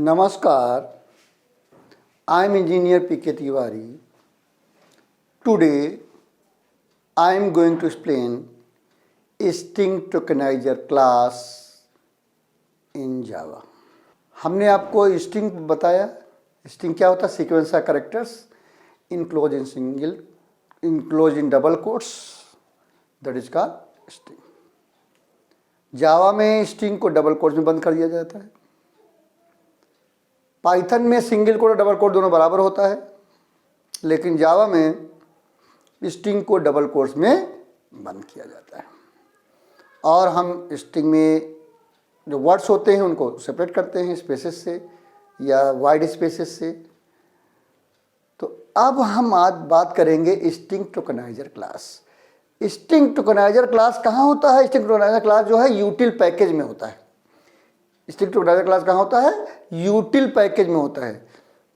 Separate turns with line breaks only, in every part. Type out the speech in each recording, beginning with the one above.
Namaskar, I am Engineer P.K. Tiwari. Today, I am going to explain string tokenizer class in Java. हमने आपको string बताया. String क्या होता है? Sequence of characters enclose in single, enclose in double quotes, that is called string. Java में string को double quotes में बंद कर दिया जाता है. पाइथन में सिंगल कोट और डबल कोट दोनों बराबर होता है, लेकिन जावा में स्ट्रिंग को डबल कोट्स में बंद किया जाता है. और हम स्ट्रिंग में जो वर्ड्स होते हैं उनको सेपरेट करते हैं स्पेसेस से या वाइड स्पेसेस से. तो अब हम आज बात करेंगे string tokenizer class. String tokenizer class कहाँ होता है? स्ट्रिंग टोकनाइजर क्लास जो है यूटिल पैकेज में होता है. स्ट्रिंग टोकनाइजर क्लास कहाँ होता है? यूटिल पैकेज में होता है.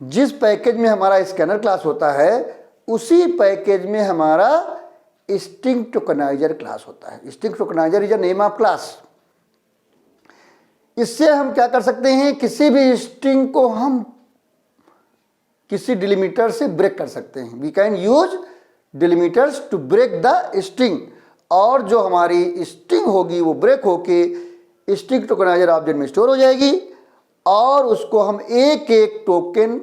जिस पैकेज में हमारा स्कैनर क्लास होता है उसी पैकेज में हमारा स्ट्रिंग टोकनाइजर क्लास होता है. String tokenizer is a name of class. इससे हम क्या कर सकते हैं? किसी भी स्ट्रिंग को हम किसी डिलिमीटर से ब्रेक कर सकते हैं. We can use delimiters to break the string. और जो हमारी स्ट्रिंग होगी वो ब्रेक होके स्ट्रिंग टोकनाइजर ऑब्जेक्ट में स्टोर हो जाएगी और उसको हम एक एक टोकन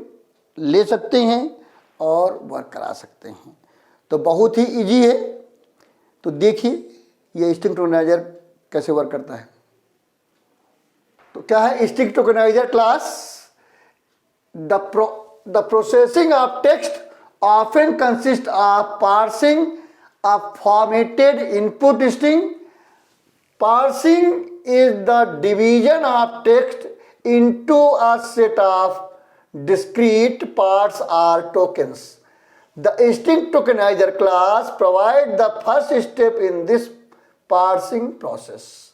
ले सकते हैं और वर्क करा सकते हैं. तो बहुत ही इजी है. तो देखिए ये स्ट्रिंग टोकनाइजर कैसे वर्क करता है. तो क्या है string tokenizer class? The processing of text often consists of parsing a formatted input string. Parsing is the division of text into a set of discrete parts or tokens. The string tokenizer class provides the first step in this parsing process.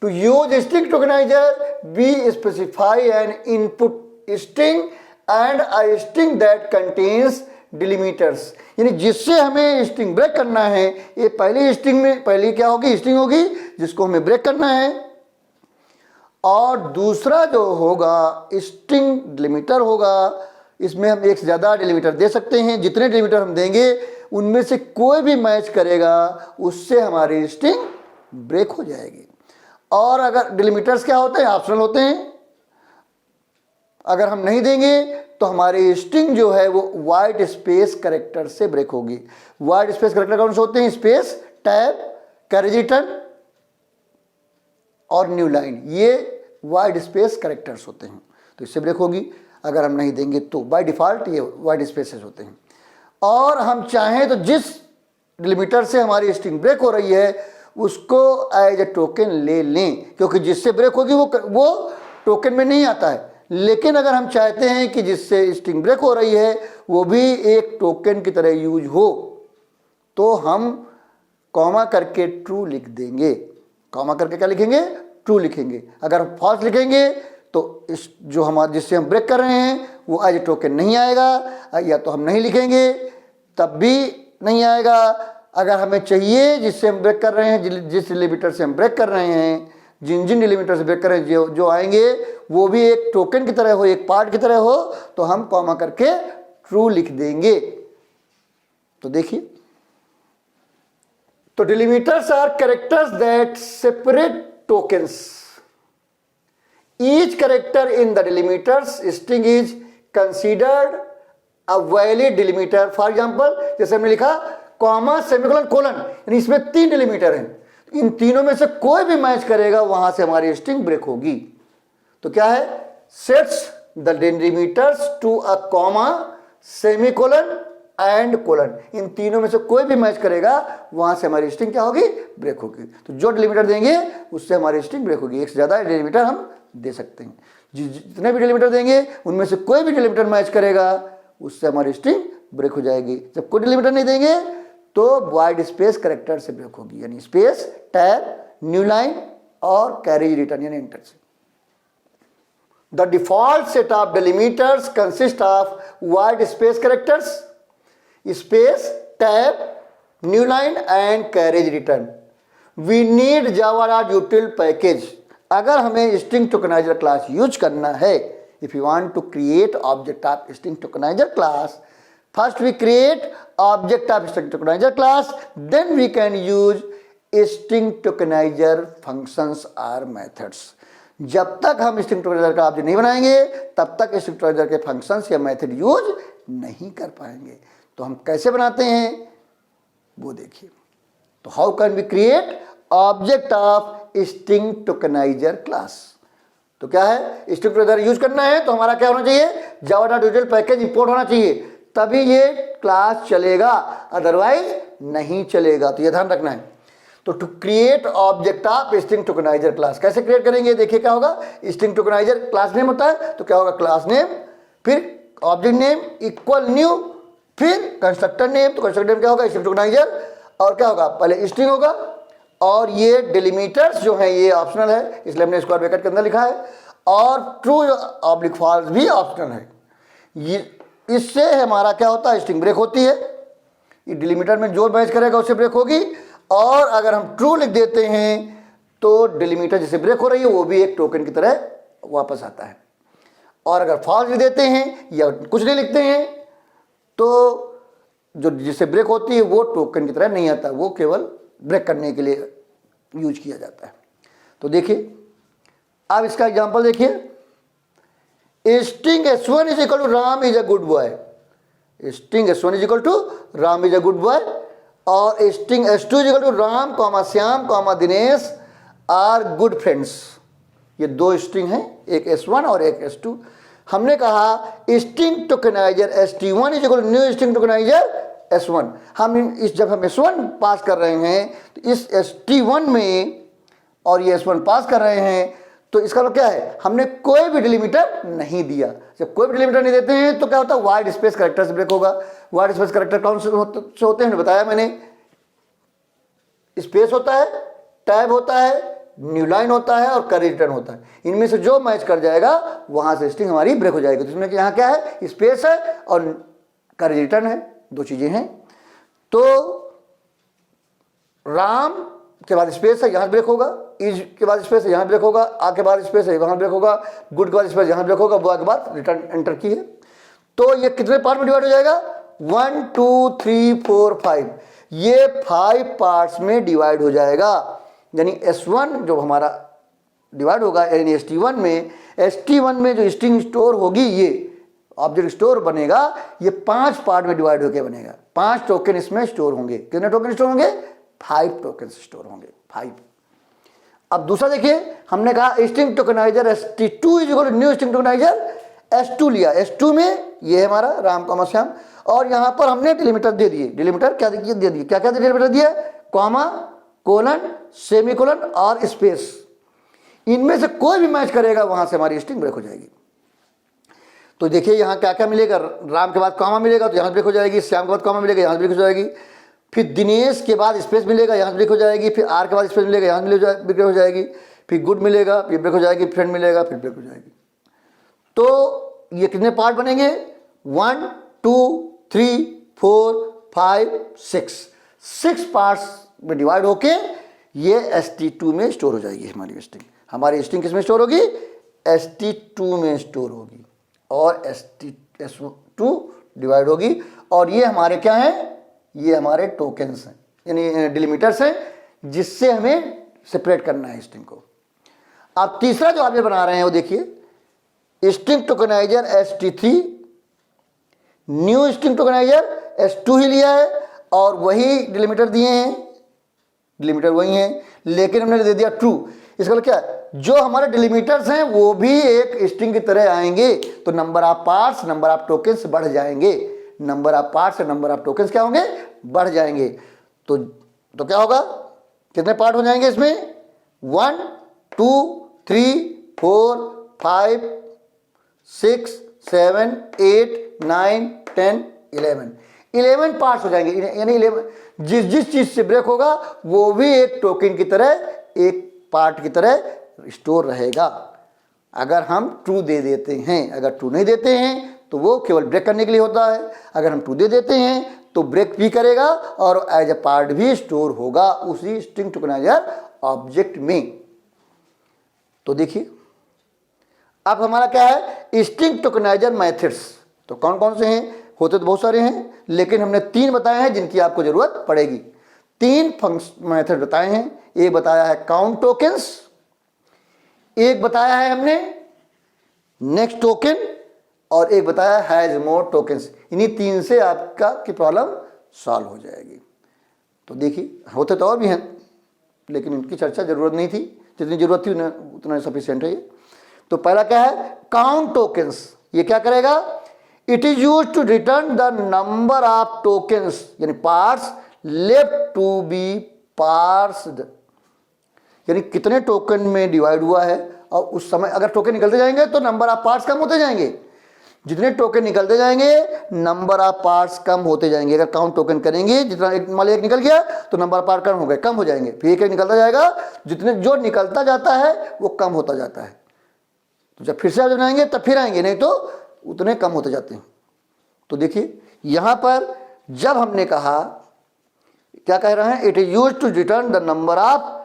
To use string tokenizer, we specify an input string and a string that contains delimiters. यानी जिससे हमें string break करना है, ये पहली string में पहली क्या होगी? स्ट्रिंग होगी जिसको हमें ब्रेक करना है. और दूसरा जो होगा स्ट्रिंग डिलीमीटर होगा. इसमें हम एक से ज़्यादा डिलीमीटर दे सकते हैं. जितने डिलीमीटर हम देंगे उनमें से कोई भी मैच करेगा उससे हमारी स्ट्रिंग ब्रेक हो जाएगी. और अगर डिलीमीटर्स क्या होते हैं? ऑप्शनल होते हैं. अगर हम नहीं देंगे तो हमारी स्ट्रिंग जो है वो वाइड स्पेस कैरेक्टर से ब्रेक होगी. वाइड स्पेस कैरेक्टर कौन से होते हैं? स्पेस, टैब, कैरेज रिटर्न और न्यू लाइन. ये वाइड स्पेस कैरेक्टर्स होते हैं. तो इससे ब्रेक होगी. अगर हम नहीं देंगे तो बाय डिफॉल्ट ये वाइड स्पेसेस होते हैं. और हम चाहें तो जिस डिलीमीटर से हमारी स्ट्रिंग ब्रेक हो रही है उसको एज ए टोकन ले लें, क्योंकि जिससे ब्रेक होगी वो टोकन में नहीं आता है. लेकिन अगर हम चाहते हैं कि जिससे स्ट्रिंग ब्रेक हो रही है वो भी एक टोकन की तरह यूज हो, तो हम कॉमा करके ट्रू लिख देंगे. कॉमा करके क्या लिखेंगे? ट्रू लिखेंगे. अगर हम फॉल्स लिखेंगे तो इस जो हमारे जिससे हम ब्रेक कर रहे हैं वो एज टोकन नहीं आएगा. या तो हम नहीं लिखेंगे तब भी नहीं आएगा. अगर हमें चाहिए जिससे हम ब्रेक कर रहे हैं, जिस डिलीमीटर से हम ब्रेक कर रहे हैं, जिन जिन डिलीमीटर से ब्रेक कर रहे हैं जो आएंगे वो भी एक टोकन की तरह हो, एक पार्ट की तरह हो, तो हम कॉमा करके ट्रू लिख देंगे. तो देखिए, तो delimiters are characters that separate tokens. Each character in the delimiters string is considered a valid delimiter. For example जैसे हमने लिखा कॉमा सेमीकोलन कोलन, यानी इसमें 3 डिलीमीटर हैं. इन तीनों में से कोई भी मैच करेगा वहां से हमारी स्ट्रिंग ब्रेक होगी. तो क्या है? Sets the delimiters to a comma, semicolon and colon. इन तीनों में से कोई भी मैच करेगा वहां से हमारी स्ट्रिंग क्या होगी? ब्रेक होगी. तो जो डिलीमीटर देंगे उससे हमारी स्ट्रिंग ब्रेक होगी. एक से ज्यादा डिलीमीटर हम दे सकते हैं. जितने भी डिलीमीटर देंगे उनमें से कोई भी डिलीमीटर मैच करेगा उससे हमारी स्ट्रिंग ब्रेक हो जाएगी. जब कोई डिलीमीटर नहीं देंगे तो वाइड स्पेस कैरेक्टर से ब्रेक होगी, यानी स्पेस, टैब, न्यू लाइन और कैरेज रिटर्न यानी एंटर से. The default set of delimiters consist of white space characters, space, tab, new line and carriage return. We need Java util package. अगर हमें string tokenizer class use करना है if you want to create object of string tokenizer class, first we create object of string tokenizer class, then we can use string tokenizer functions or methods. जब तक हम string tokeniser का object नहीं बनाएंगे तब तक स्ट्रिंग टोकनाइजर के functions या मेथड यूज नहीं कर पाएंगे। तो हम कैसे बनाते हैं वो देखिए। तो how can we create object of string tokenizer class. तो क्या है, स्ट्रिंग टोकनाइजर यूज करना है तो हमारा क्या होना चाहिए, java.util पैकेज इंपोर्ट होना चाहिए, तभी ये क्लास चलेगा, अदरवाइज नहीं चलेगा। तो ये ध्यान रखना है। तो to create object of string tokenizer class कैसे क्रिएट करेंगे, देखिए क्या होगा। स्ट्रिंग टोकनाइजर क्लास नेम होता है, तो क्या होगा, क्लास नेम, फिर ऑब्जेक्ट नेम इक्वल न्यू, फिर कंस्ट्रक्टर नेम, तो कंस्ट्रक्टर नेम क्या होगा, स्ट्रिंग टोकनाइजर, और क्या होगा, पहले स्ट्रिंग होगा, और ये डिलीमीटर्स जो है ये ऑप्शनल है, इसलिए हमने स्क्वायर ब्रैकेट के अंदर लिखा है, और ट्रू ऑब्लिक फॉल्स भी ऑप्शनल है। ये इससे हमारा क्या होता है, स्ट्रिंग ब्रेक होती है, ये डिलीमीटर में जो मैच करेगा उससे ब्रेक होगी, और अगर हम ट्रू लिख देते हैं तो डिलीमीटर जिसे ब्रेक हो रही है वो भी एक टोकन की तरह वापस आता है, और अगर फॉल्स लिख देते हैं या कुछ नहीं लिखते हैं तो जो जिसे ब्रेक होती है वो टोकन की तरह नहीं आता, वो केवल ब्रेक करने के लिए यूज किया जाता है। तो देखिए अब इसका एग्जांपल देखिए, string s1 is equal to Ram is a good boy, string s1 is equal to Ram is a good boy, और string s2 is equal to Ram comma Shyam comma Dinesh are good friends. ये दो स्ट्रिंग हैं, एक s1 और एक s2। हमने कहा string tokenizer st1 is equal to new string tokenizer s1। जब हम s1 पास कर रहे हैं तो इस st1 में और ये s1 पास कर रहे हैं, तो इसका मतलब क्या है, हमने कोई भी डिलीमीटर नहीं दिया। जब कोई भी डिलीमीटर नहीं देते हैं तो क्या होता है, वाइड स्पेस कैरेक्टर से ब्रेक होगा। वाइड स्पेस कैरेक्टर कौन से होते हैं, बताया मैंने, स्पेस होता है, टैब होता है, न्यू लाइन होता है और करी रिटर्न होता है। इनमें से जो मैच कर जाएगा वहां से स्ट्रिंग हमारी ब्रेक हो जाएगी। तो इसमें यहाँ क्या है, स्पेस है और करी रिटर्न है, दो चीजें हैं। तो राम के बाद स्पेस है, यहाँ ब्रेक होगा, इज के बाद स्पेस है, यहाँ ब्रेक होगा, आ के बाद स्पेस है, वहाँ ब्रेक होगा, गुड के बाद स्पेस यहाँ ब्रेक होगा, बुआ के बाद रिटर्न एंटर की है। तो ये कितने पार्ट में डिवाइड हो जाएगा, 1 2 3 4 5, ये 5 पार्ट्स में डिवाइड हो जाएगा। यानी S1 जो हमारा डिवाइड होगा, यानी ST1 में जो स्ट्रिंग स्टोर होगी, ये ऑब्जेक्ट स्टोर बनेगा, ये 5 पार्ट में डिवाइड होकर बनेगा। 5 टोकन इसमें स्टोर होंगे। कितने टोकन स्टोर होंगे, 5 टोकन स्टोर होंगे, 5। अब दूसरा देखिए, हमने कहा string tokenizer st2 is equal to new string tokenizer s2 लिया। s2 में ये है हमारा राम कॉमा श्याम, और यहां पर हमने डिलीमीटर दे दिए। डिलीमीटर क्या दे दिए, क्या क्या डिलीमीटर दिया, कॉमा, कोलन, सेमीकोलन और स्पेस। इनमें से कोई भी मैच करेगा वहां से हमारी स्ट्रिंग ब्रेक हो जाएगी। तो देखिए यहाँ क्या क्या मिलेगा, राम के बाद कॉमा मिलेगा तो यहाँ ब्रेक हो जाएगी, श्याम के बाद कॉमा मिलेगा यहाँ ब्रेक हो जाएगी, फिर दिनेश के बाद स्पेस मिलेगा, यहाँ ब्रेक हो जाएगी, फिर आर के बाद स्पेस मिलेगा, यहाँ ब्रेक हो जाएगी, फिर गुड मिलेगा, फिर ब्रेक हो जाएगी, फ्रेंड मिलेगा, फिर ब्रेक हो जाएगी। तो ये कितने पार्ट बनेंगे, 1 2 3 4 5 6 पार्ट्स में डिवाइड होके ये st2 में स्टोर हो जाएगी हमारी स्ट्रिंग। हमारी स्ट्रिंग किस में स्टोर होगी, st2 में स्टोर होगी, और s2 डिवाइड होगी। और ये हमारे क्या हैं, ये हमारे टोकन्स हैं, यानी डिलीमीटर्स हैं, जिससे हमें सेपरेट करना है स्ट्रिंग को। अब तीसरा जो आप ये बना रहे हैं वो देखिए, string tokenizer st3, new string tokenizer s2 ही लिया है और वही डिलीमीटर दिए हैं, डिलीमीटर वही हैं, लेकिन हमने दे दिया ट्रू। इसका मतलब क्या है, जो हमारे डिलीमीटर्स हैं वो भी एक स्ट्रिंग की तरह आएंगे, तो number of parts, number of tokens बढ़ जाएंगे। नंबर ऑफ पार्ट्स और नंबर ऑफ टोकन्स क्या होंगे, बढ़ जाएंगे। तो क्या होगा, कितने पार्ट हो जाएंगे इसमें, 1 2 3 4 5 6 7 8 9 10 11 पार्ट्स हो जाएंगे। यानी 11, जिस चीज से ब्रेक होगा वो भी एक टोकन की तरह, एक पार्ट की तरह स्टोर रहेगा। अगर हम ट्रू दे देते हैं, अगर ट्रू नहीं देते हैं तो वो केवल ब्रेक करने के लिए होता है। अगर हम ट्रू दे देते हैं तो ब्रेक भी करेगा और एज ए पार्ट भी स्टोर होगा उसी स्ट्रिंग टोकनाइजर ऑब्जेक्ट में। तो देखिए अब हमारा क्या है, स्ट्रिंग टोकनाइजर मेथड्स। तो कौन कौन से हैं, होते तो बहुत सारे हैं, लेकिन हमने 3 बताए हैं जिनकी आपको जरूरत पड़ेगी। 3 मेथड बताए हैं। एक बताया है काउंट टोकन्स, एक बताया है हमने नेक्स्ट टोकन, और एक बताया हैज मोर टोकन्स। इन्हीं 3 से आपका की प्रॉब्लम सॉल्व हो जाएगी। तो देखिए, होते तो और भी हैं, लेकिन इनकी चर्चा जरूरत नहीं थी, जितनी जरूरत थी उतना सफिशिएंट है ये। तो पहला क्या है, काउंट टोकन्स। ये क्या करेगा, it is use to return the number of tokens, यानी parts left to be parsed, यानी कितने टोकन में डिवाइड हुआ है, और उस समय अगर टोकन निकलते जाएंगे तो नंबर ऑफ पार्ट्स कम होते जाएंगे। जितने टोकन निकलते जाएंगे नंबर ऑफ पार्ट्स कम होते जाएंगे। अगर काउंट टोकन करेंगे, जितना मान लो एक निकल गया तो नंबर ऑफ पार्ट कम हो जाएंगे, फिर एक निकलता जाएगा, जितने जो निकलता जाता है वो कम होता जाता है। तो जब फिर से आप जब आएंगे तब फिर आएंगे, नहीं तो उतने कम होते जाते हैं। तो देखिए यहां पर जब हमने कहा, क्या कह रहे हैं, it is use to return the number of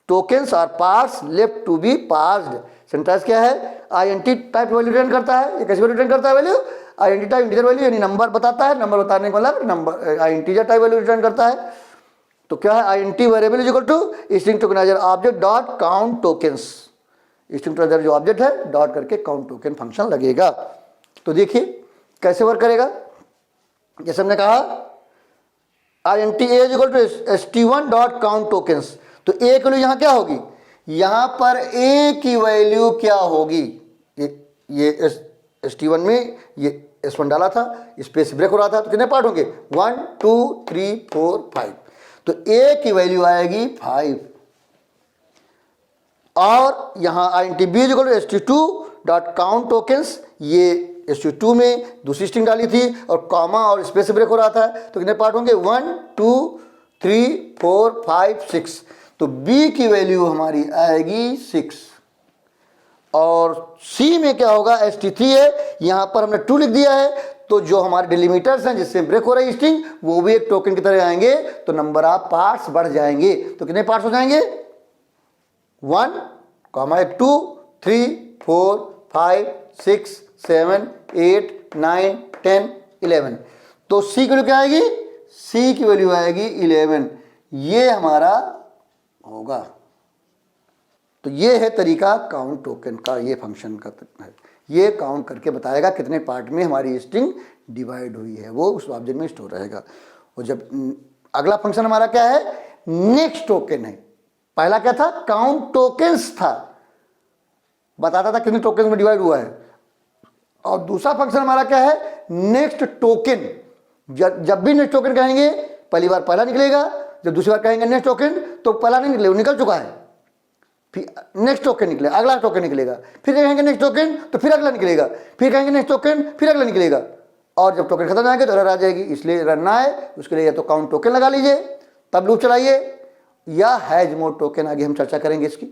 tokens और parts left to be parsed. Syntax क्या है, आईएनटी टाइप वैल्यू रिटर्न करता है। ये कैसे वैल्यू रिटर्न करता है, value INT type integer value, यानी नंबर बताता है। नंबर बताने का मतलब number integer type value return करता है। तो क्या है, INT variable is equal to string tokenizer object dot count tokens. String tokenizer जो ऑब्जेक्ट है डॉट करके काउंट टोकन फंक्शन लगेगा। तो देखिए कैसे वर्क करेगा, जैसे हमने कहा INT A is equal to st1 dot count tokens. तो ए की वैल्यू यहां क्या होगी, यहां पर ए की वैल्यू क्या होगी, ये st1 में ये s1 डाला था, स्पेस ब्रेक हो रहा था, तो कितने पार्ट होंगे, 1 2 3 4 5। तो ए की वैल्यू आएगी 5, और यहां INT B is equal to st2 dot count tokens. ये st2 में दूसरी स्ट्रिंग डाली थी और कॉमा और स्पेस ब्रेक हो रहा था, तो कितने पार्ट होंगे, 1 2 3 4 5 6। तो B की वैल्यू हमारी आएगी 6, और C में क्या होगा, st3 है, यहां पर हमने 2 लिख दिया है, तो जो हमारे डिलीमीटर्स हैं जिससे ब्रेक हो रही स्ट्रिंग वो भी एक टोकन की तरह आएंगे, तो नंबर ऑफ पार्ट्स बढ़ जाएंगे। तो कितने पार्ट्स हो जाएंगे, 1 कॉमा 2 3 4 5 6 7 8 9 10 11। तो C की वैल्यू क्या आएगी, C की वैल्यू आएगी 11। ये हमारा होगा। तो ये है तरीका काउंट टोकन का, ये फंक्शन का है। ये काउंट करके बताएगा कितने पार्ट में हमारी स्ट्रिंग डिवाइड हुई है, वो उस ऑब्जेक्ट में स्टोर रहेगा। और जब अगला फंक्शन हमारा क्या है, नेक्स्ट टोकन है। पहला क्या था, काउंट टोकन्स था, बताता था कितने टोकन में डिवाइड हुआ है। और दूसरा फंक्शन हमारा क्या है, नेक्स्ट टोकन। जब भी नेक्स्ट टोकन कहेंगे, पहली बार पहला निकलेगा, जब दूसरी बार कहेंगे नेक्स्ट टोकन तो पहला नहीं निकलेगा, निकल चुका है, फिर नेक्स्ट टोकन निकलेगा, अगला टोकन निकलेगा, फिर कहेंगे नेक्स्ट टोकन तो फिर अगला निकलेगा, फिर कहेंगे नेक्स्ट टोकन फिर अगला निकलेगा, और जब टोकन खत्म हो जाएंगे तो एरर आ जाएगी। इसलिए एरर ना आए उसके लिए या तो काउंट टोकन लगा लीजिए तब लूप चलाइए, या हैज मोर टोकन, आगे हम चर्चा करेंगे इसकी।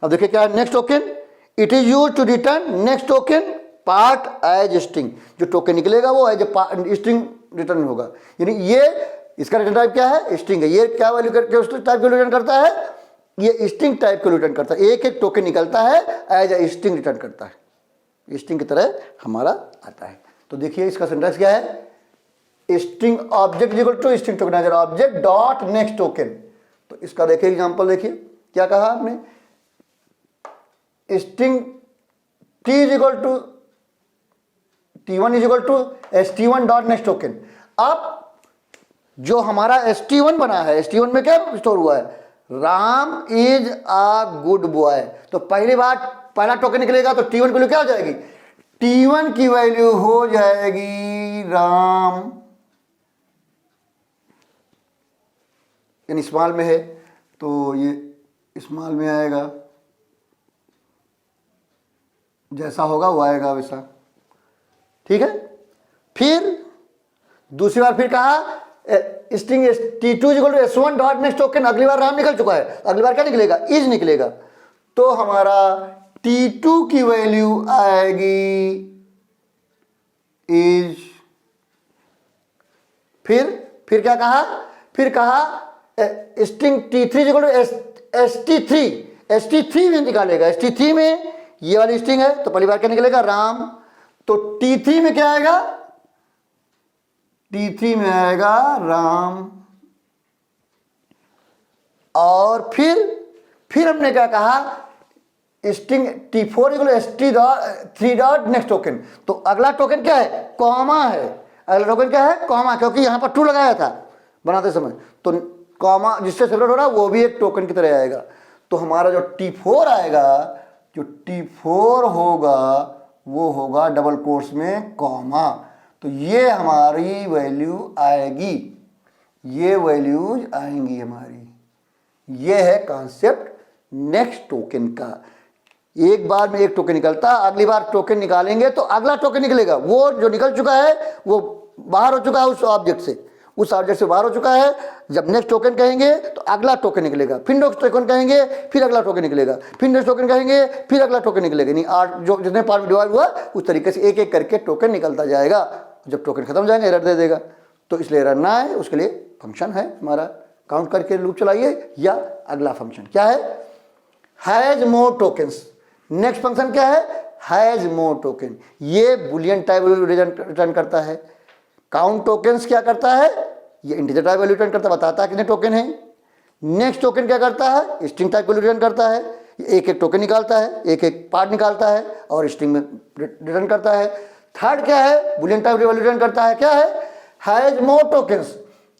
अब देखिए क्या है, next token, it is use to return next token part as string. जो टोकन निकलेगा वो एज स्ट्रिंग रिटर्न होगा, यानी ये इसका रिटर्न टाइप क्या है, स्ट्रिंग है। ये क्या वैल्यू करके उस टाइप को रिटर्न करता है, ये स्ट्रिंग टाइप को रिटर्न करता है। एक एक टोकन निकलता है एज ए स्ट्रिंग रिटर्न करता है, स्ट्रिंग की तरह हमारा आता है। तो देखिए इसका सिंटैक्स क्या है, string object equal to string tokenizer object dot next token. तो इसका देखिए एग्जांपल, देखिए क्या कहा आपने, string t is equal to t1 is equal to st1 dot next token. अब जो हमारा st1 बना है, st1 में क्या स्टोर हुआ है, Ram is a good boy. तो पहली बार पहला टोकन निकलेगा तो t1 की वैल्यू क्या हो जाएगी, t1 की वैल्यू हो जाएगी राम, यानी स्मॉल में है तो ये स्मॉल में आएगा, जैसा होगा वो आएगा वैसा, ठीक है। फिर दूसरी बार फिर कहा string t2 equal to s1 dot next token. अगली बार राम निकल चुका है, अगली बार क्या निकलेगा, इज निकलेगा। तो हमारा t2 की वैल्यू आएगी इज। फिर क्या कहा, फिर कहा string t3 equal to st3। ST3 में निकालेगा, ST3 में ये वाली स्ट्रिंग है तो पहली बार क्या निकलेगा, राम। तो T3 में क्या आएगा, T3 में आएगा राम। और फिर हमने क्या कहा, string T4 equal ST3 dot next token. तो अगला टोकन क्या है, कॉमा है। अगला टोकन क्या है, कॉमा, क्योंकि यहां पर ट्रू लगाया था बनाते समय, तो कॉमा जिससे सेपरेट हो रहा है वो भी एक टोकन की तरह आएगा। तो हमारा जो T4 आएगा, जो T4 होगा वो होगा डबल कोट्स में कॉमा। तो ये हमारी वैल्यू आएगी, ये वैल्यूज आएंगी हमारी। ये है कॉन्सेप्ट नेक्स्ट टोकन का। एक बार में एक टोकन निकलता, अगली बार टोकन निकालेंगे तो अगला टोकन निकलेगा। वो जो निकल चुका है वो बाहर हो चुका है उस ऑब्जेक्ट से, उस ऑब्जेक्ट से बाहर हो चुका है। जब नेक्स्ट टोकन कहेंगे तो अगला टोकन निकलेगा, फिर नेक्स्ट टोकन कहेंगे फिर अगला टोकन निकलेगा, फिर नेक्स्ट टोकन कहेंगे फिर अगला टोकन निकलेगा। नहीं, आठ जो जितने पार्ट में डिवाइड हुआ उस तरीके से एक एक करके टोकन निकलता जाएगा। जब टोकन खत्म हो जाएंगे एरर दे देगा। तो इसलिए एरर ना है उसके लिए फंक्शन है हमारा, काउंट करके लूप चलाइए, या अगला फंक्शन क्या है, has more tokens. Next function क्या है, हैज मोर टोकन। ये बुलियन टाइप रिटर्न करता है। काउंट टोकन्स क्या करता है, ये इंटीजर टाइप वैल्यू रिटर्न करता है, बताता है कितने टोकन है। नेक्स्ट टोकन क्या करता है, स्ट्रिंग टाइप वैल्यू रिटर्न करता है, एक एक टोकन निकालता है, एक एक पार्ट निकालता है और स्ट्रिंग में रिटर्न करता है। थर्ड क्या है, बुलियन टाइप वैल्यू रिटर्न करता है, क्या है, has more tokens.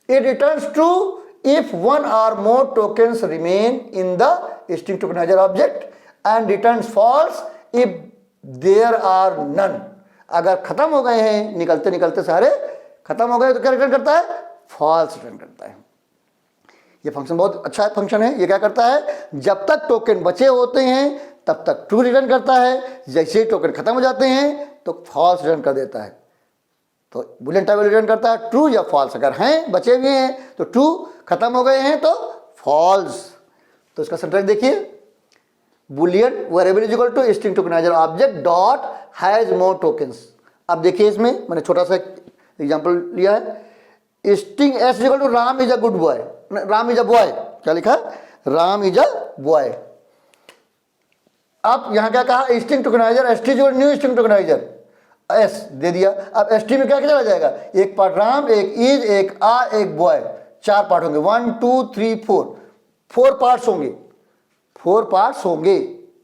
It returns true if one or more tokens remain in the string tokenizer object and returns false if there are none. अगर खत्म हो गए हैं, निकलते निकलते सारे खत्म हो गए तो क्या रिटर्न करता है, फॉल्स रिटर्न करता है। ये फंक्शन बहुत अच्छा फंक्शन है। ये क्या करता है, जब तक टोकन बचे होते हैं तब तक ट्रू रिटर्न करता है, जैसे ही टोकन खत्म हो जाते हैं तो फॉल्स रिटर्न कर देता है। तो बुलियन टाइप रिटर्न करता है ट्रू या फॉल्स। अगर हैं बचे हुए हैं तो ट्रू, खत्म हो गए हैं तो फॉल्स। तो इसका सिंटैक्स देखिए, boolean variable is equal to string tokenizer object dot has more tokens. अब देखिए इसमें मैंने छोटा सा एग्जांपल लिया है, string S is equal to Ram is a good boy, Ram is a boy, क्या लिखा है, राम इज अ बॉय। अब यहां क्या कहा, string tokenizer S T new string tokenizer S दे दिया। अब एस टी में क्या क्या चला जाएगा, एक पार्ट राम, एक इज, एक आ, एक बॉय, चार पार्ट होंगे, 1 2 3 4, 4 पार्ट्स होंगे, 4 पार्ट्स होंगे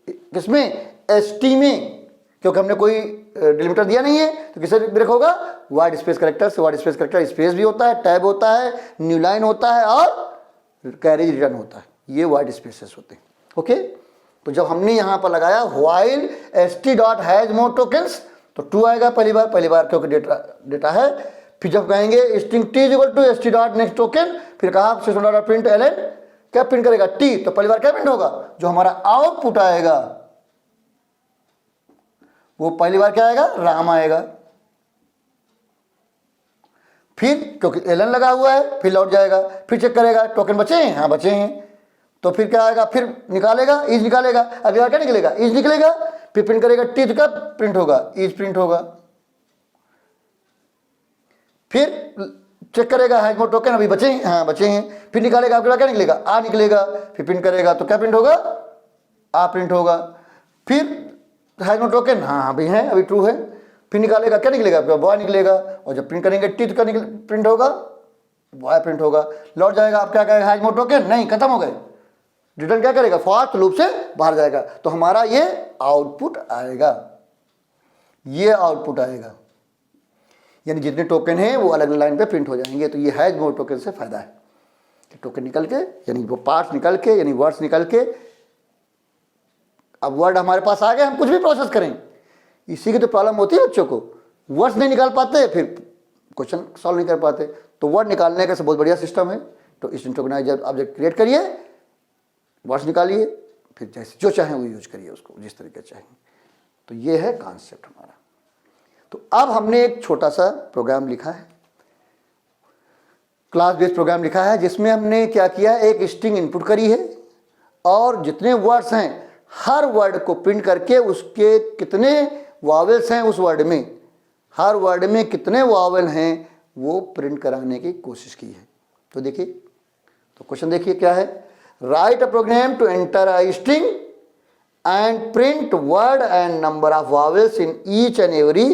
किसमें, एस टी में, क्योंकि हमने कोई डिलिमिटर दिया नहीं है तो किससे ब्रेक होगा, वाइड स्पेस करेक्टर से। वाइड स्पेस करेक्टर स्पेस भी होता है, टैब होता है, न्यू लाइन होता है और कैरेज रिटर्न होता है, ये वाइड स्पेसेस होते हैं। ओके, तो जब हमने यहां पर लगाया while S T dot has more tokens तो ट्रू आएगा पहली बार क्योंकि डेटा है। फिर जब कहेंगे string T is equal to S T dot next token, फिर कहा सिस्टम डॉट प्रिंट एलएन, क्या प्रिंट करेगा, टी, तो पहली बार क्या प्रिंट होगा, जो हमारा आउटपुट आएगा वो पहली बार क्या आएगा, राम आएगा। फिर क्योंकि एलन लगा हुआ है फिर लौट जाएगा, फिर चेक करेगा टोकन बचे हैं, हाँ बचे हैं, तो फिर क्या आएगा, फिर निकालेगा, इज निकालेगा, अगली बार क्या निकलेगा, इज निकलेगा, फिर प्रिंट करेगा टी, तो क्या प्रिंट होगा, इज प्रिंट होगा। फिर चेक करेगा हैज मोर टोकन, अभी बचे हैं, हाँ बचे हैं, फिर निकालेगा, अगला क्या निकलेगा, आ निकलेगा, फिर प्रिंट करेगा तो क्या प्रिंट होगा, आ प्रिंट होगा। फिर हैज मोर टोकन, हाँ अभी है, अभी ट्रू है, फिर निकालेगा क्या निकलेगा, बॉय निकलेगा, और जब प्रिंट करेंगे टी तो क्या प्रिंट होगा, बॉय प्रिंट होगा। लौट जाएगा, आप क्या कहेगा, हैज मोर टोकन, नहीं खत्म हो गए, रिटर्न क्या करेगा, फॉर लूप से बाहर जाएगा, तो हमारा ये आउटपुट आएगा, ये आउटपुट आएगा, यानी जितने टोकन हैं वो अलग अलग लाइन पे प्रिंट हो जाएंगे। तो ये हैज मोर टोकन से फायदा है कि टोकन निकल के, यानी वो पार्ट्स निकल के, यानी वर्ड्स निकल के, अब वर्ड हमारे पास आ गए, हम कुछ भी प्रोसेस करें। इसी की तो प्रॉब्लम होती है बच्चों को, वर्ड्स नहीं निकाल पाते, फिर क्वेश्चन सॉल्व नहीं कर पाते। तो वर्ड निकालने का बहुत बढ़िया सिस्टम है। तो स्ट्रिंग टोकनाइजर ऑब्जेक्ट क्रिएट करिए, वर्ड्स निकालिए, फिर जैसे जो चाहें वो यूज करिए उसको, जिस तरीके चाहें। तो ये है कॉन्सेप्ट हमारा। तो अब हमने एक छोटा सा प्रोग्राम लिखा है, क्लास बेस्ड प्रोग्राम लिखा है, जिसमें हमने क्या किया, एक स्ट्रिंग इनपुट करी है और जितने वर्ड्स हैं हर वर्ड को प्रिंट करके उसके कितने वावेल्स हैं उस वर्ड में, हर वर्ड में कितने वावेल हैं वो प्रिंट कराने की कोशिश की है। तो देखिए, तो क्वेश्चन देखिए क्या है, write a program to enter a string and print word and number of vowels in each and every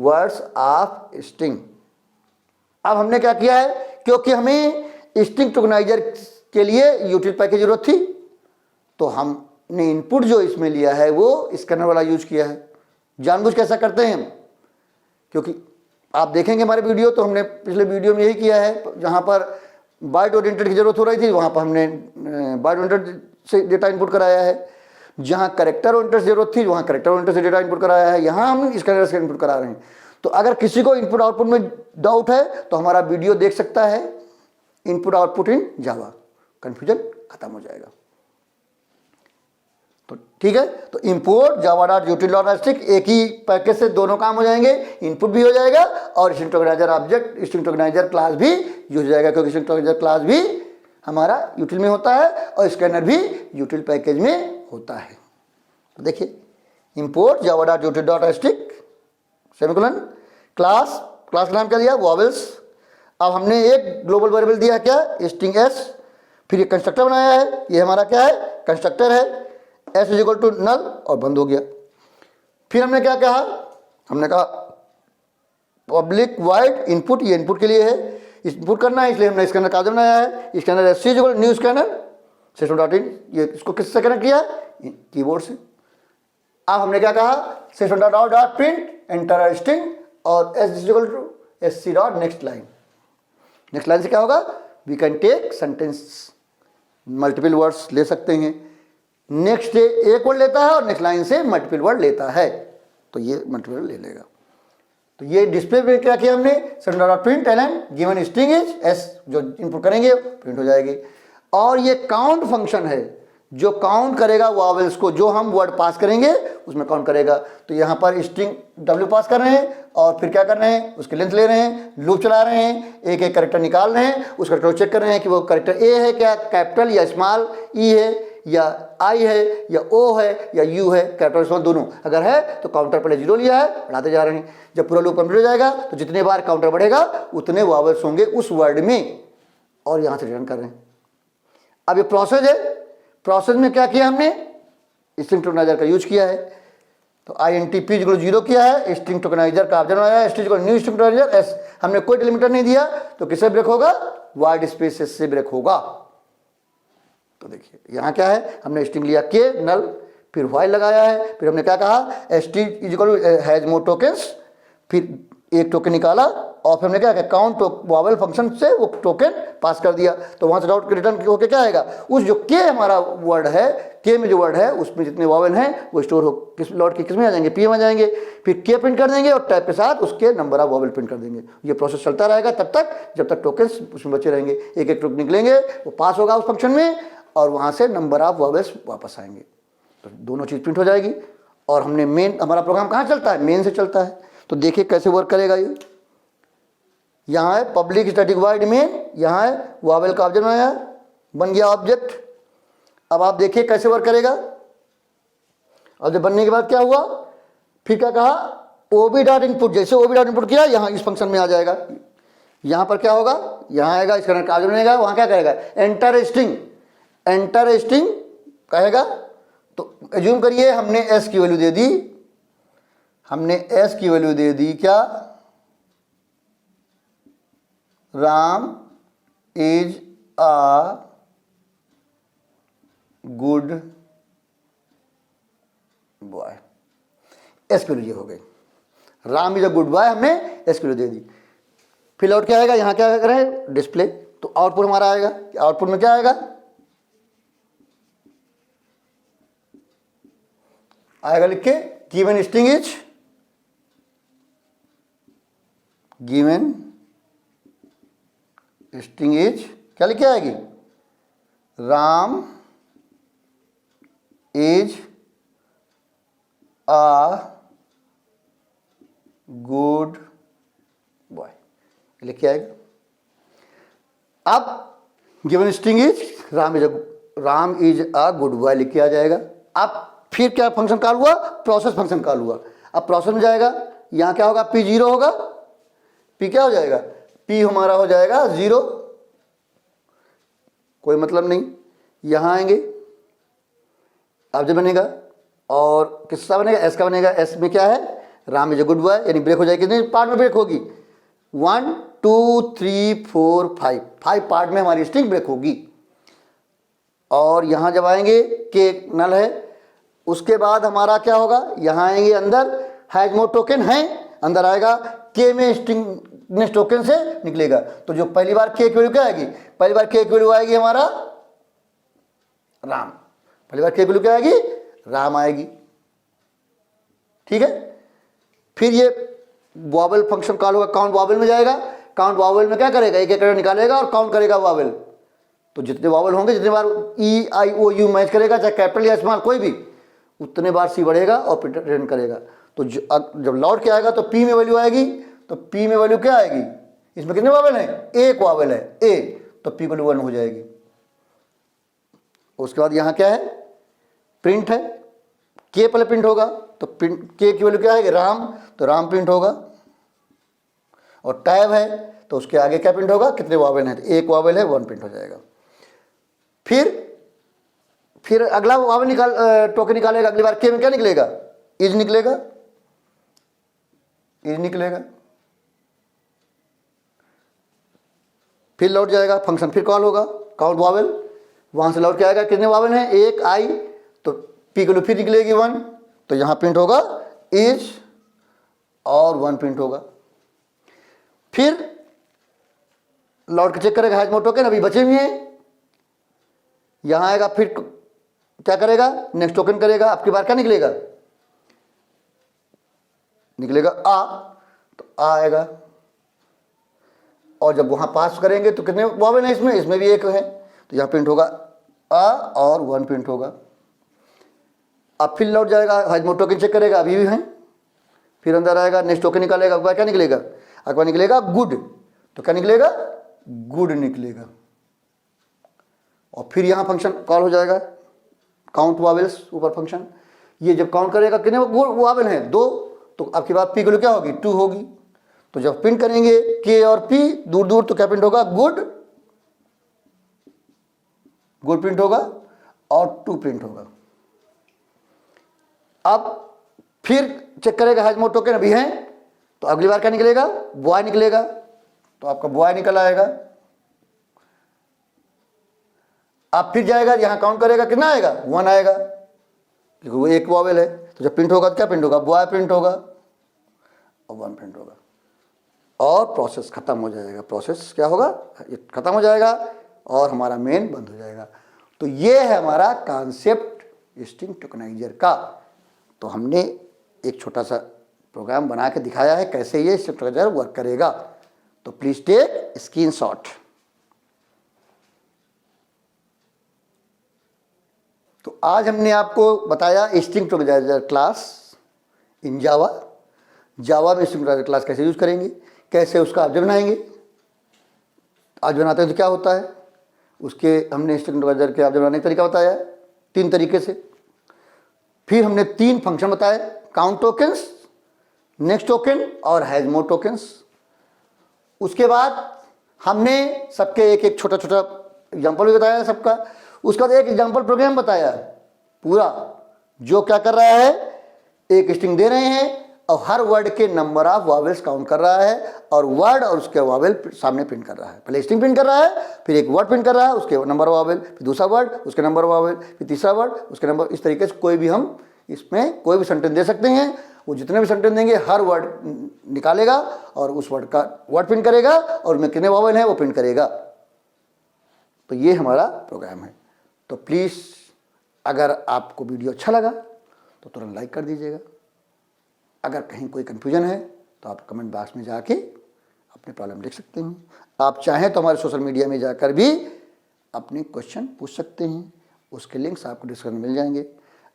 words of string. अब हमने क्या किया है, क्योंकि हमें स्ट्रिंग टोकनाइजर के लिए यूटिल पैकेज की जरूरत थी, तो हमने इनपुट जो इसमें लिया है वो स्कैनर वाला यूज किया है। जानबूझ के ऐसा करते हैं हम, क्योंकि आप देखेंगे हमारे वीडियो तो हमने पिछले वीडियो में यही किया है, जहाँ पर बाइट ओरिएंटेड की जरूरत हो रही थी वहाँ पर हमने बाइट ओरिएंटेड से डेटा इनपुट कराया है, जहाँ करेक्टर ओरिएंटेड से जरूरत थी वहाँ करेक्टर ओरिएंटेड से डेटा इनपुट कराया है, यहाँ हम स्कैनर से इनपुट करा रहे हैं। तो अगर किसी को इनपुट आउटपुट में डाउट है तो हमारा वीडियो देख सकता है, इनपुट आउटपुट इन जावा, कन्फ्यूजन खत्म हो जाएगा। तो ठीक है, तो इंपोर्ट java.util.string एक ही पैकेज से दोनों काम हो जाएंगे, इनपुट भी हो जाएगा और string tokenizer object, string tokenizer class भी यूज हो जाएगा, क्योंकि स्ट्रिंग टोकनाइजर क्लास भी हमारा यूटिल में होता है और स्कैनर भी यूटिल पैकेज में होता है। तो देखिए, इंपोर्ट java.util.string सेमीकोलन क्लास का नाम क्या दिया, वॉवेल्स। अब हमने एक ग्लोबल वेरिएबल दिया है क्या, स्ट्रिंग s, फिर ये कंस्ट्रक्टर बनाया है, ये हमारा क्या है, कंस्ट्रक्टर है, s is equal to null और बंद हो गया। फिर हमने क्या कहा, हमने कहा पब्लिक वाइड इनपुट, ये इनपुट के लिए है, इनपुट करना है, इसलिए हमने स्कैनर का बनाया है, scanner s is equal new scanner system dot in, ये इसको किससे कनेक्ट किया, कीबोर्ड से। अब हमने क्या कहा, system dot print enter string और s is equal to sc dot next line. Next line से क्या होगा, we can take sentence, multiple words ले सकते हैं। नेक्स्ट डे एक वर्ड लेता है और नेक्स्ट लाइन से मल्टीपल वर्ड लेता है, तो ये मल्टीपल वर्ड ले लेगा। तो ये डिस्प्ले पे क्या किया हमने, print LN given string is s, जो इनपुट करेंगे प्रिंट हो जाएगी। और ये काउंट फंक्शन है जो काउंट करेगा वॉवेल्स को, जो हम वर्ड पास करेंगे उसमें काउंट करेगा। तो यहाँ पर स्ट्रिंग w पास कर रहे हैं और फिर क्या कर रहे हैं, उसकी लेंथ ले रहे हैं, लूप चला रहे हैं, एक एक करेक्टर निकाल रहे हैं, उस करेक्टर को चेक कर रहे हैं कि वो करेक्टर ए है क्या, कैपिटल या स्मॉल ई है या आई है या ओ है या यू है, कैपिटल स्मॉल दोनों, अगर है तो काउंटर पहले 0 लिया है, बढ़ाते जा रहे हैं। जब पूरा लूप कंप्लीट हो जाएगा तो जितने बार काउंटर बढ़ेगा उतने वॉवेल्स होंगे उस वर्ड में, और यहाँ से रिटर्न कर रहे हैं। अब ये प्रोसेस है, प्रोसेस में क्या किया हमने, स्ट्रिंग टोकनाइजर का यूज किया है। तो INTP 0 किया है, स्ट्रिंग टोकनाइजर का ऑब्जेक्ट बनाया है, string new string tokeniser s, हमने कोई डिलीमीटर नहीं दिया, तो किससे ब्रेक होगा, वाइड स्पेस से ब्रेक होगा। तो देखिए यहाँ क्या है, हमने स्ट्रिंग लिया k नल, फिर व्हाइल लगाया है, फिर हमने क्या कहा, st is equal to has more tokens, फिर एक टोकन निकाला और फिर हमने क्या किया, काउंट वॉवेल फंक्शन से वो टोकन पास कर दिया। तो वहाँ से डॉट रिटर्न होकर क्या आएगा, उस जो के हमारा वर्ड है, के में जो वर्ड है उसमें जितने वॉवेल हैं वो स्टोर हो किस लॉट के किस में आ जाएंगे, पी में आ जाएंगे। फिर के प्रिंट कर देंगे और टैब के साथ उसके नंबर ऑफ वॉवेल प्रिंट कर देंगे। ये प्रोसेस चलता रहेगा तब तक जब तक टोकन्स उसमें बचे रहेंगे, एक एक टोकन निकलेंगे, वो पास होगा उस फंक्शन में और वहाँ से नंबर ऑफ वॉवेल्स वापस आएंगे। तो दोनों चीज़ प्रिंट हो जाएगी। और हमने मेन, हमारा प्रोग्राम कहाँ चलता है, मेन से चलता है। तो देखिए कैसे वर्क करेगा ये, यहाँ है पब्लिक स्टैटिक वाइड मेन, यहाँ है वॉवेल का ऑब्जेक्ट बनाया, बन गया ऑब्जेक्ट। अब आप देखिए कैसे वर्क करेगा। ऑब्जेक्ट बनने के बाद क्या हुआ, फिर क्या कहा, ओबी डॉट इनपुट, जैसे ओबी डॉट इनपुट किया यहाँ इस फंक्शन में आ जाएगा। यहाँ पर क्या होगा, यहाँ आएगा, इसका ऑब्जेक्ट बनेगा, वहाँ क्या करेगा, एंटर स्ट्रिंग, एंटर स्ट्रिंग कहेगा। तो एज्यूम करिए हमने एस की वैल्यू दे दी, हमने एस की वैल्यू दे दी क्या, Ram is a good boy, S की वैल्यू ये हो गई, Ram is a good boy, हमने एस की वैल्यू दे दी। फिर आउट क्या आएगा, यहाँ क्या करें, डिस्प्ले। तो आउटपुट हमारा आएगा, आउटपुट में क्या आएगा, आएगा लिख के given string is, given string is क्या लिख के आएगी, Ram is a good boy लिख के आएगा। अब given string is Ram is a good boy लिख के आ जाएगा। अब फिर क्या फंक्शन कॉल हुआ, प्रोसेस फंक्शन कॉल हुआ। अब प्रोसेस में जाएगा, यहाँ क्या होगा, P 0 होगा, P क्या हो जाएगा, P हमारा हो जाएगा 0, कोई मतलब नहीं। यहाँ आएंगे, ऑब्जेक्ट बनेगा और किसका बनेगा, एस का बनेगा। एस में क्या है, Ram is a good boy, यानी ब्रेक हो जाएगी। कितने पार्ट में ब्रेक होगी, 1 2 3 4 5, 5 पार्ट में हमारी स्ट्रिंग ब्रेक होगी। और यहाँ जब आएंगे के नल है, उसके बाद हमारा क्या होगा, यहाँ आएंगे अंदर, हैज मोर टोकन है, अंदर आएगा के में स्ट्रिंग नेक्स्ट टोकन से निकलेगा। तो जो पहली बार के वैल्यू क्या आएगी, पहली बार के वैल्यू आएगी हमारा राम, पहली बार के वैल्यू क्या आएगी, राम आएगी। ठीक है, फिर ये वॉवेल फंक्शन कॉल होगा, काउंट वॉवेल में जाएगा। काउंट वॉवेल में क्या करेगा, एक एक करके निकालेगा और काउंट करेगा वॉवेल। तो जितने वॉवेल होंगे, जितने बार ई आई ओ यू मैच करेगा, चाहे कैपिटल या स्मॉल कोई भी, उतने बार सी बढ़ेगा और रिटर्न करेगा। तो जब लौट के आएगा तो पी में वैल्यू आएगी, तो पी में वैल्यू क्या आएगी, इसमें कितने वॉवेल हैं, एक वॉवेल है ए, तो पी वैल्यू 1 हो जाएगी। उसके बाद यहाँ क्या है, प्रिंट है, के पहले प्रिंट होगा, तो प्रिंट के की वैल्यू क्या है, राम, तो राम प्रिंट होगा। और टैब है, तो उसके आगे क्या प्रिंट होगा, कितने वॉवेल हैं, तो एक वॉवेल है, 1 प्रिंट हो जाएगा। फिर अगला वॉवेल टोकन निकालेगा, अगली बार के में क्या निकलेगा, इज निकलेगा, इज निकलेगा। फिर लौट जाएगा, फंक्शन फिर कॉल होगा, काउंट वॉवेल, वहां से लौट के आएगा, कितने वॉवेल हैं, एक आई, तो पी को फिर निकलेगी 1, तो यहां प्रिंट होगा इज और 1 प्रिंट होगा। फिर लौट के चेक करेगा, हैज मोर टोकन अभी बचे हुए हैं, यहां आएगा, फिर क्या करेगा, नेक्स्ट टोकन करेगा, आपकी बार क्या निकलेगा, निकलेगा आ, तो आ आएगा। और जब वहां पास करेंगे तो कितने वॉवेल हैं इसमें, इसमें भी एक है, तो यहां प्रिंट होगा आ और 1 प्रिंट होगा। अब फिर लौट जाएगा, हैज मोर टोकन चेक करेगा, अभी भी हैं, फिर अंदर आएगा, नेक्स्ट टोकन निकालेगा, अगवा क्या निकलेगा, अगवा निकलेगा गुड, तो क्या निकलेगा, गुड निकलेगा। और फिर यहाँ फंक्शन कॉल हो जाएगा, काउंट वॉवेल्स ऊपर फंक्शन, ये जब काउंट करेगा कितने वॉवेल हैं, 2, तो आपकी बात पी वैल्यू क्या होगी, 2 होगी। तो जब प्रिंट करेंगे के और पी दूर दूर, तो क्या प्रिंट होगा, गुड, गुड प्रिंट होगा और 2 प्रिंट होगा। अब फिर चेक करेगा, हैज मोर टोकन अभी है, तो अगली बार क्या निकलेगा, बॉय निकलेगा, तो आपका बॉय निकल आएगा। अब फिर जाएगा, यहां काउंट करेगा, कितना आएगा, 1 आएगा, क्योंकि वो एक वॉवेल है। तो जब प्रिंट होगा तो क्या प्रिंट होगा, बॉय प्रिंट होगा और 1 प्रिंट होगा, और प्रोसेस खत्म हो जाएगा। प्रोसेस क्या होगा, ये खत्म हो जाएगा और हमारा मेन बंद हो जाएगा। तो ये है हमारा कॉन्सेप्ट स्ट्रिंग टोकनाइजर का। तो हमने एक छोटा सा प्रोग्राम बना के दिखाया है कैसे ये स्ट्रिंग टोकनाइजर वर्क करेगा। तो प्लीज टेक स्क्रीनशॉट। तो आज हमने आपको बताया स्ट्रिंग टोकनाइजर क्लास इन जावा। जावा में स्ट्रिंग टोकनाइजर क्लास कैसे यूज करेंगे, कैसे उसका ऑब्जेक्ट बनाएंगे, आज बनाते हैं तो क्या होता है, उसके हमने स्ट्रिंग टोकनाइजर के ऑब्जेक्ट बनाने का तरीका बताया 3 तरीके से। फिर हमने 3 फंक्शन बताए, काउंट टोकन्स, नेक्स्ट टोकन और हैज मोर टोकन्स। उसके बाद हमने सबके एक एक छोटा छोटा एग्जाम्पल भी बताया सबका। उसके बाद एक एग्जाम्पल प्रोग्राम बताया पूरा, जो क्या कर रहा है, एक स्ट्रिंग दे रहे हैं और हर वर्ड के नंबर ऑफ वॉवेल्स काउंट कर रहा है, और वर्ड और उसके वॉवेल सामने प्रिंट कर रहा है। पहले स्ट्रिंग प्रिंट कर रहा है, फिर एक वर्ड प्रिंट कर रहा है, उसके नंबर वॉवेल, फिर दूसरा वर्ड उसके नंबर वॉवेल, फिर तीसरा वर्ड उसके नंबर। इस तरीके से कोई भी हम इसमें कोई भी सेंटेंस दे सकते हैं। वो जितने भी सेंटेंस देंगे हर वर्ड निकालेगा और उस वर्ड का वर्ड प्रिंट करेगा और उसमें कितने वॉवेल हैं वो प्रिंट करेगा। तो ये हमारा प्रोग्राम है। तो प्लीज़ अगर आपको वीडियो अच्छा लगा तो तुरंत लाइक कर दीजिएगा। अगर कहीं कोई कन्फ्यूजन है तो आप कमेंट बॉक्स में जाके अपने प्रॉब्लम लिख सकते हैं। आप चाहें तो हमारे सोशल मीडिया में जाकर भी अपने क्वेश्चन पूछ सकते हैं, उसके लिंक्स आपको डिस्क्रिप्शन में मिल जाएंगे।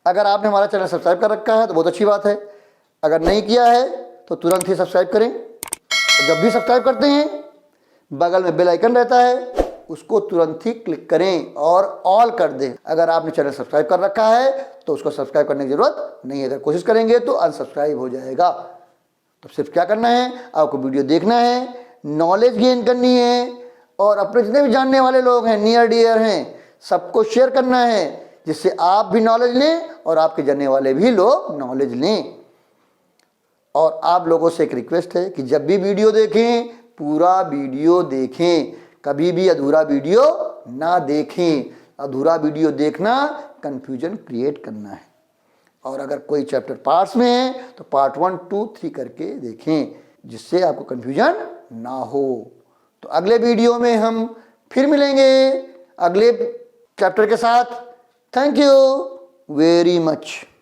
अगर आपने हमारा चैनल सब्सक्राइब कर रखा है तो बहुत अच्छी बात है, अगर नहीं किया है तो तुरंत ही सब्सक्राइब करें। जब भी सब्सक्राइब करते हैं बगल में बेल आइकन रहता है, उसको तुरंत ही क्लिक करें और ऑल कर दें। अगर आपने चैनल सब्सक्राइब कर रखा है तो उसको सब्सक्राइब करने की जरूरत नहीं है। अगर कोशिश करेंगे तो अनसब्सक्राइब हो जाएगा। तो सिर्फ क्या करना है, आपको वीडियो देखना है, नॉलेज गेन करनी है, और अपने जितने भी जानने वाले लोग हैं, नियर डियर हैं, सबको शेयर करना है, जिससे आप भी नॉलेज लें और आपके जानने वाले भी लोग नॉलेज लें। और आप लोगों से एक रिक्वेस्ट है कि जब भी वीडियो देखें पूरा वीडियो देखें, कभी भी अधूरा वीडियो ना देखें। अधूरा वीडियो देखना कंफ्यूजन क्रिएट करना है। और अगर कोई चैप्टर पार्ट्स में है तो पार्ट 1, 2, 3 करके देखें, जिससे आपको कंफ्यूजन ना हो। तो अगले वीडियो में हम फिर मिलेंगे अगले चैप्टर के साथ। Thank you very much.